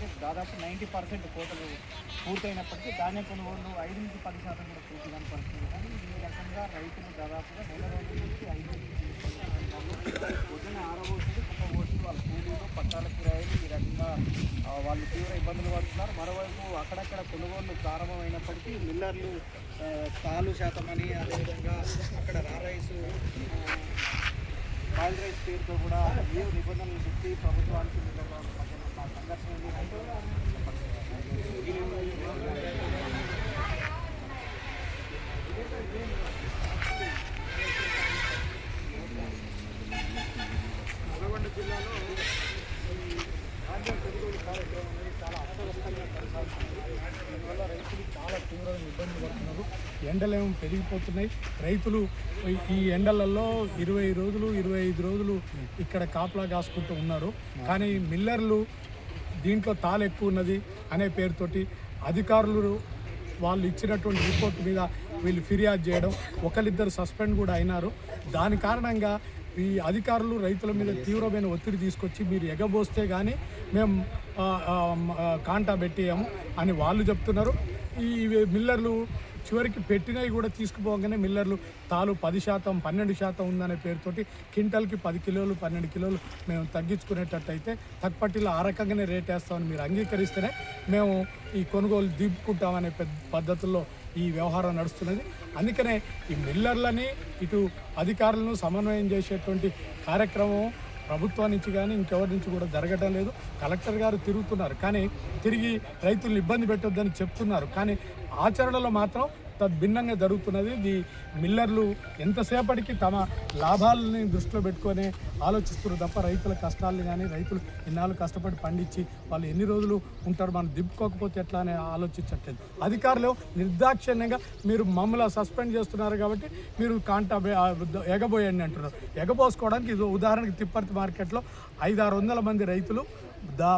అయితే దాదాపు 90% కోతలు పూర్తయినప్పటికీ ధాన్యం కొనుగోలు 5-10% కూడా పూర్తి కాని పరిస్థితి. కానీ ఈ రకంగా రైతులు దాదాపుగా నెల రోజుల నుంచి 5 పొద్దున ఆరబోసుడు కుప్పబోసుడు వాళ్ళ కూలీలు పట్టాల కిరాయిలు ఈ రకంగా వాళ్ళు తీవ్ర ఇబ్బందులు పడుతున్నారు. మరోవైపు అక్కడక్కడ కొనుగోళ్లు ప్రారంభమైనప్పటికీ మిల్లర్లు తాలు శాతం అని, అదేవిధంగా అక్కడ రైసు బాయిల్ రైస్ పేరుతో కూడా ఏ నిబంధనలు పెట్టి ప్రభుత్వానికి సంఘర్షణ నల్గొండ జిల్లాలో ధాన్యం కొనుగోలు కార్యక్రమం అనేది చాలా అస్తవ్యస్తంగా కొనసాగుతుంది. దీనివల్ల రైతులు చాలా తీవ్రమైన ఇబ్బంది పడుతున్నారు. ఎండలేమో పెరిగిపోతున్నాయి. రైతులు ఈ ఎండలలో 20 రోజులు 25 రోజులు ఇక్కడ కాపలా కాసుకుంటూ ఉన్నారు. కానీ మిల్లర్లు దీంట్లో తాలు ఎక్కువ ఉన్నది అనే పేరుతోటి అధికారులు వాళ్ళు ఇచ్చినటువంటి రిపోర్ట్ మీద వీళ్ళు ఫిర్యాదు చేయడం, ఒకరిద్దరు సస్పెండ్ కూడా అయినారు. దాని కారణంగా ఈ అధికారులు రైతుల మీద తీవ్రమైన ఒత్తిడి తీసుకొచ్చి మీరు ఎగబోస్తే కానీ మేము కాంటా పెట్టేయము అని వాళ్ళు చెప్తున్నారు. ఈ మిల్లర్లు చివరికి పెట్టినవి కూడా తీసుకుపోగానే మిల్లర్లు తాలు 10%, 12% ఉందనే పేరుతోటి క్వింటల్కి 10 కిలోలు 12 కిలోలు మేము తగ్గించుకునేటట్టయితే తక్కుపట్టిలో ఆ రకంగానే రేట్ వేస్తామని మీరు అంగీకరిస్తేనే మేము ఈ కొనుగోలు దింపుకుంటామనే పద్ధతుల్లో ఈ వ్యవహారం నడుస్తున్నది. అందుకనే ఈ మిల్లర్లని ఇటు అధికారులను సమన్వయం చేసేటువంటి కార్యక్రమం ప్రభుత్వం నుంచి కానీ ఇంకెవరి నుంచి కూడా జరగడం లేదు. కలెక్టర్ గారు తిరుగుతున్నారు, కానీ తిరిగి రైతులను ఇబ్బంది పెట్టొద్దని చెప్తున్నారు. కానీ ఆచరణలో మాత్రం తద్భిన్నంగా జరుగుతున్నది. ఈ మిల్లర్లు ఎంతసేపటికి తమ లాభాలని దృష్టిలో పెట్టుకొని ఆలోచిస్తున్నారు తప్ప రైతుల కష్టాలను కానీ, రైతులు ఇన్నాళ్ళు కష్టపడి పండించి వాళ్ళు ఎన్ని రోజులు ఉంటారు, మనం దింపుకోకపోతే ఎట్లా అని ఆలోచించట్లేదు. అధికారులు నిర్దాక్షిణ్యంగా మీరు మమ్మల్ని సస్పెండ్ చేస్తున్నారు కాబట్టి మీరు కాంటా ఎగబోయండి అంటున్నారు. ఎగబోసుకోవడానికి ఇది ఉదాహరణకి తిప్పర్తి మార్కెట్లో 500-600 మంది రైతులు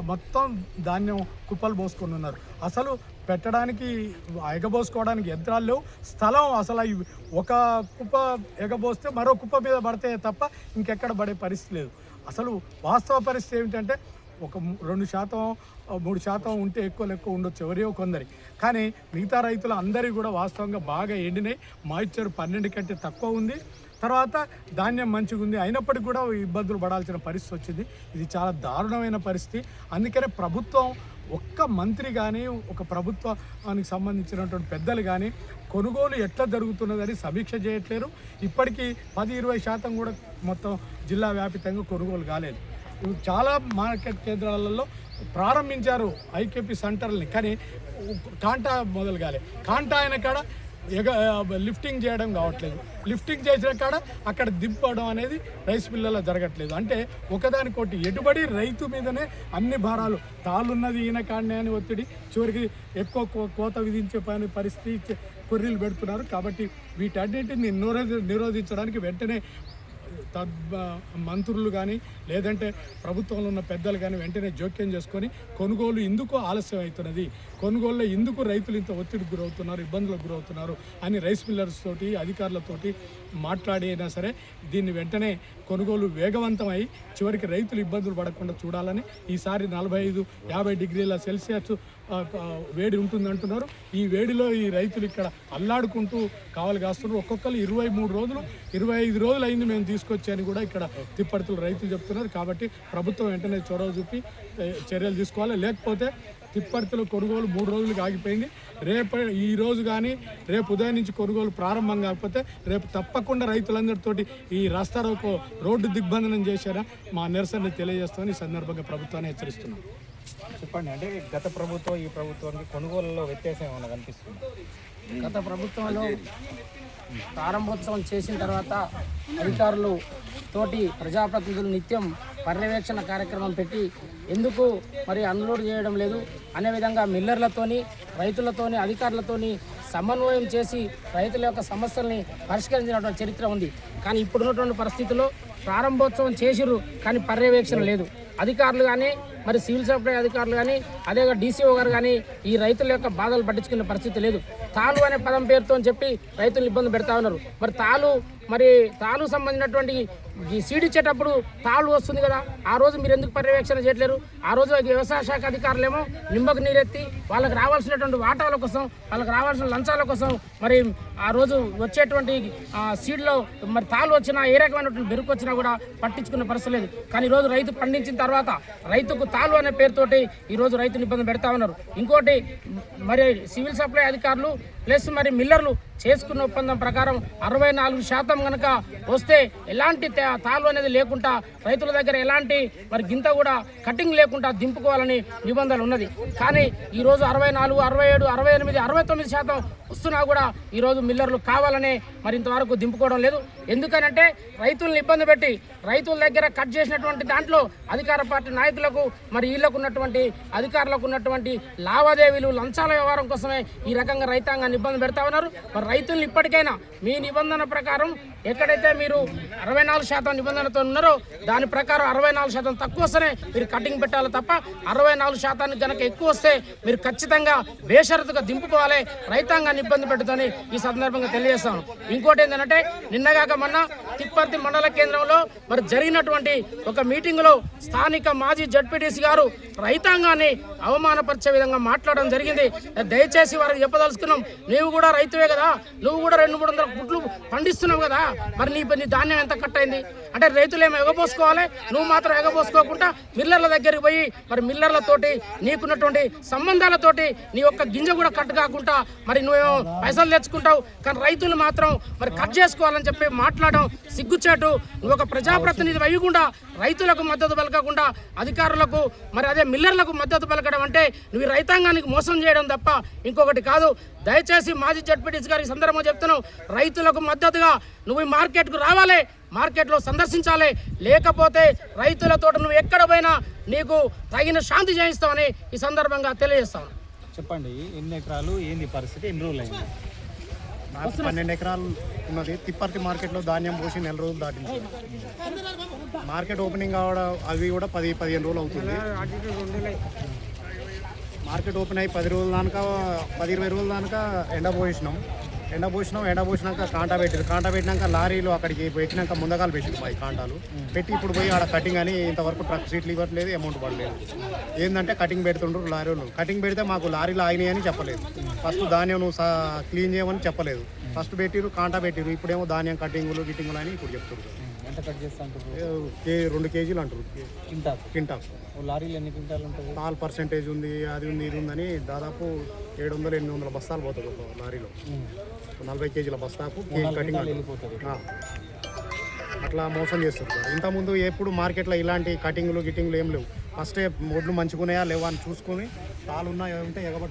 మొత్తం ధాన్యం కుప్పలు పోసుకొని ఉన్నారు. అసలు పెట్టడానికి ఎగబోసుకోవడానికి యంత్రాలు లేవు, స్థలం అసలు ఒక కుప్ప ఎగబోస్తే మరో కుప్ప మీద పడితే తప్ప ఇంకెక్కడ పడే పరిస్థితి లేదు. అసలు వాస్తవ పరిస్థితి ఏమిటంటే ఒక 2%, 3% ఉంటే ఎక్కువ ఉండొచ్చు ఎవరియో కొందరి. కానీ మిగతా రైతులు అందరి కూడా వాస్తవంగా బాగా ఎండినాయి. మాయిశ్చర్ 12 కంటే తక్కువ ఉంది. తర్వాత ధాన్యం మంచిగా ఉంది, అయినప్పటికీ కూడా ఇబ్బందులు పడాల్సిన పరిస్థితి వచ్చింది. ఇది చాలా దారుణమైన పరిస్థితి. అందుకనే ప్రభుత్వం ఒక్క మంత్రి కానీ, ఒక ప్రభుత్వానికి సంబంధించినటువంటి పెద్దలు కానీ కొనుగోలు ఎట్లా జరుగుతున్నదని సమీక్ష చేయట్లేరు. ఇప్పటికీ 10-20% కూడా మొత్తం జిల్లా వ్యాపితంగా కొనుగోలు కాలేదు. చాలా మార్కెట్ కేంద్రాలలో ప్రారంభించారు ఐకేపీ సెంటర్ని, కానీ కాంటా మొదలు కాలే. కాంటా అయిన కాడ లిఫ్టింగ్ చేయడం కావట్లేదు. లిఫ్టింగ్ చేసిన కాడ అక్కడ దింపడం అనేది రైస్ మిల్లలో జరగట్లేదు. అంటే ఒకదానికోటి ఎటుబడి రైతు మీదనే అన్ని భారాలు. తాళ్ళున్నది ఈయన కాడనే అని ఒత్తిడి, చివరికి ఎక్కువ కోత విధించే పరిస్థితి కొర్రీలు పెడుతున్నారు. కాబట్టి వీటన్నిటిని నిరోధించడానికి వెంటనే మంత్రులు కానీ, లేదంటే ప్రభుత్వంలో ఉన్న పెద్దలు కానీ వెంటనే జోక్యం చేసుకొని కొనుగోలు ఎందుకు ఆలస్యం అవుతున్నది, కొనుగోలులో ఎందుకు రైతులు ఇంత ఒత్తిడికి గురవుతున్నారు, ఇబ్బందులకు గురవుతున్నారు అని రైస్ మిల్లర్స్ తోటి అధికారులతోటి మాట్లాడి అయినా సరే దీన్ని వెంటనే కొనుగోలు వేగవంతమై చివరికి రైతులు ఇబ్బందులు పడకుండా చూడాలని. ఈసారి 45-50 డిగ్రీల సెల్సియస్ వేడి ఉంటుందంటున్నారు. ఈ వేడిలో ఈ రైతులు ఇక్కడ అల్లాడుకుంటూ కావాలి కాస్తున్నారు. ఒక్కొక్కరు 23 రోజులు 25 రోజులు అయింది మేము తీసుకొచ్చి అని కూడా ఇక్కడ తిప్పర్తులు రైతులు చెప్తున్నారు. కాబట్టి ప్రభుత్వం వెంటనే చొరవ చూపి చర్యలు తీసుకోవాలి. లేకపోతే తిప్పర్తుల కొనుగోలు 3 రోజులకు ఆగిపోయింది. ఈ రోజు కానీ రేపు ఉదయం నుంచి కొనుగోలు ప్రారంభం కాకపోతే రేపు తప్పకుండా రైతులందరితోటి ఈ రాస్తారోకో రోడ్డు దిగ్బంధనం చేశారా మా నిరసన తెలియజేస్తామని ఈ సందర్భంగా ప్రభుత్వాన్ని హెచ్చరిస్తున్నాం. చెప్పండి, అంటే గత ప్రభుత్వం ఈ ప్రభుత్వానికి కొనుగోలులో వ్యత్యాసం ఏమైనా కనిపిస్తుంది? గత ప్రభుత్వంలో ప్రారంభోత్సవం చేసిన తర్వాత అధికారులు తోటి ప్రజాప్రతినిధులు నిత్యం పర్యవేక్షణ కార్యక్రమం పెట్టి ఎందుకు మరి అన్లోడ్ చేయడం లేదు అనే విధంగా మిల్లర్లతోని, రైతులతోని, అధికారులతోని సమన్వయం చేసి రైతుల యొక్క సమస్యల్ని పరిష్కరించినటువంటి చరిత్ర ఉంది. కానీ ఇప్పుడున్నటువంటి పరిస్థితుల్లో ప్రారంభోత్సవం చేసిరు, కానీ పర్యవేక్షణ లేదు. అధికారులు కానీ, మరి సివిల్ సప్లై అధికారులు కానీ, అదేగా డీసీఓ గారు కానీ ఈ రైతుల యొక్క బాధలు పట్టించుకునే పరిస్థితి లేదు. తాలు అనే పదం పేరుతో చెప్పి రైతులు ఇబ్బంది పెడతా ఉన్నారు. మరి తాలు మరి తాళ్ళు సంబంధించినటువంటి ఈ సీడ్ ఇచ్చేటప్పుడు తాళ్ళు వస్తుంది కదా, ఆ రోజు మీరు ఎందుకు పర్యవేక్షణ చేయట్లేరు? ఆ రోజు వ్యవసాయ శాఖ అధికారులేమో నిమ్మకు నీరెత్తి వాళ్ళకి రావాల్సినటువంటి వాటాల కోసం, వాళ్ళకి రావాల్సిన లంచాల కోసం మరి ఆ రోజు వచ్చేటువంటి సీడ్లో మరి తాళ్ళు వచ్చినా ఏ రకమైనటువంటి బెరుకు వచ్చినా కూడా పట్టించుకునే పరిస్థితి లేదు. కానీ ఈరోజు రైతు పండించిన తర్వాత రైతుకు తాళ్ళు అనే పేరుతోటి ఈరోజు రైతుని ఇబ్బంది పెడతా ఉన్నారు. ఇంకోటి మరి సివిల్ సప్లై అధికారులు ప్లస్ మరి మిల్లర్లు చేసుకున్న ఒప్పందం ప్రకారం 64% కనుక వస్తే ఎలాంటి తాళ్ళు అనేది లేకుండా రైతుల దగ్గర ఎలాంటి మరి గింత కూడా కటింగ్ లేకుండా దింపుకోవాలని నిబంధనలు ఉన్నది. కానీ ఈరోజు 64, 67, 68, 69% వస్తున్నా కూడా ఈరోజు మిల్లర్లు కావాలనే మరి ఇంతవరకు దింపుకోవడం లేదు. ఎందుకనంటే రైతులను ఇబ్బంది పెట్టి రైతుల దగ్గర కట్ చేసినటువంటి దాంట్లో అధికార పార్టీ నాయకులకు మరి వీళ్ళకు ఉన్నటువంటి అధికారులకు ఉన్నటువంటి లావాదేవీలు లంచాల వ్యవహారం కోసమే ఈ రకంగా రైతాంగాన్ని ఇబ్బంది పెడతా ఉన్నారు. మరి రైతులను ఇప్పటికైనా మీ నిబంధన ప్రకారం ఎక్కడైతే మీరు 64% నిబంధనతో ఉన్నారో దాని ప్రకారం 64% తక్కువ వస్తేనే మీరు కటింగ్ పెట్టాలి తప్ప 64% కనుక ఎక్కువ వస్తే మీరు ఖచ్చితంగా బేషరతుగా దింపుకోవాలి, రైతాంగాన్ని ఇబ్బంది పెట్టుదని ఈ సందర్భంగా తెలియజేస్తాను. ఇంకోటి ఏంటంటే నిన్నగాక మొన్న తిప్పర్తి మండల కేంద్రంలో మరి జరిగినటువంటి ఒక మీటింగ్లో స్థానిక మాజీ జడ్పీటీసీ గారు రైతాంగాన్ని అవమానపరిచే విధంగా మాట్లాడడం జరిగింది. దయచేసి వారికి చెప్పదలుచుకున్నాం, నీవు కూడా రైతువే కదా, నువ్వు కూడా 200-300 గుట్లు పండిస్తున్నావు కదా, మరి నీ ధాన్యం ఎంత కట్ అయింది అంటే రైతులు ఏమో ఎగబోసుకోవాలి, నువ్వు మాత్రం ఎగబోసుకోకుండా మిల్లర్ల దగ్గరికి పోయి మరి మిల్లర్లతోటి నీకున్నటువంటి సంబంధాలతోటి నీ యొక్క గింజ కూడా కట్ కాకుండా మరి నువ్వేమో పైసలు తెచ్చుకుంటావు, కానీ రైతులు మాత్రం మరి కట్ చేసుకోవాలని చెప్పి మాట్లాడడం సిగ్గుచేటు. నువ్వు ఒక ప్రజాప్రతినిధి అయ్యకుండా రైతులకు మద్దతు పలకకుండా అధికారులకు మరి అదే మిల్లర్లకు మద్దతు పలకడం అంటే నువ్వు రైతాంగానికి మోసం చేయడం తప్ప ఇంకొకటి కాదు. దయచేసి మాజీ జడ్పీటీసీ గారి సందర్భంగా చెప్తున్నావు, రైతులకు మద్దతుగా నువ్వు ఈ మార్కెట్కు రావాలి, మార్కెట్లో సందర్శించాలి, లేకపోతే రైతులతో నువ్వు ఎక్కడ పోయినా నీకు తగిన శాంతి చేయిస్తామని ఈ సందర్భంగా తెలియజేస్తాను. చెప్పండి, ఎన్ని ఎకరాలు, ఏంది పరిస్థితి, ఎన్ని రోజులు అయింది? నాకు 12 ఎకరాలు ఉన్నది. తిప్పర్తి మార్కెట్లో ధాన్యం పోసి 4 రోజులు దాటింది. మార్కెట్ ఓపెనింగ్ కావడం అవి కూడా 10-15 రోజులు అవుతుంది. మార్కెట్ ఓపెన్ అయ్యి 10 రోజుల దాకా 10-20 రోజుల దాకా ఎండపోసినాక కాంటా పెట్టినాక లారీలు అక్కడికి పెట్టినాక ముందగాలు పెట్టింది 10 కాంటాలు పెట్టి ఇప్పుడు పోయి ఆడ కటింగ్ అని ఇంతవరకు ట్రక్ సీట్లు ఇవ్వట్లేదు, అమౌంట్ పడలేదు. ఏంటంటే కటింగ్ పెడుతుండ్రు లారీలు, కటింగ్ పెడితే మాకు లారీలు ఆగినాయి అని చెప్పలేదు. ఫస్ట్ ధాన్యం నువ్వు క్లీన్ చేయమని చెప్పలేదు, ఫస్ట్ పెట్టిరు కాంటా పెట్టిరు, ఇప్పుడేమో ధాన్యం కటింగులు గిట్టింగులు అని ఇప్పుడు చెప్తున్నారు. ఎంత కట్ చేస్తా అంటారు? 2 కేజీలు అంటారు కింటాకు. లారీలు ఎన్ని క్వింటాలు ఉంటుంది? 4% ఉంది, అది ఉంది, ఇది ఉందని దాదాపు 700-800 బస్తాలు పోతుంది ఒక లారీలో. 40 కేజీల బస్తాకు కటింగ్ వెళ్ళిపోతుంది. అట్లా మోసం చేస్తారు సార్. ఇంతకుముందు ఎప్పుడు మార్కెట్లో ఇలాంటి కటింగ్లు గిట్టింగ్లు ఏం లేవు. ఫస్టే ఒడ్లు మంచుకున్నాయా లేవా అని చూసుకొని తాళ్ళు ఉన్నాయా ఉంటే ఎగబట్ట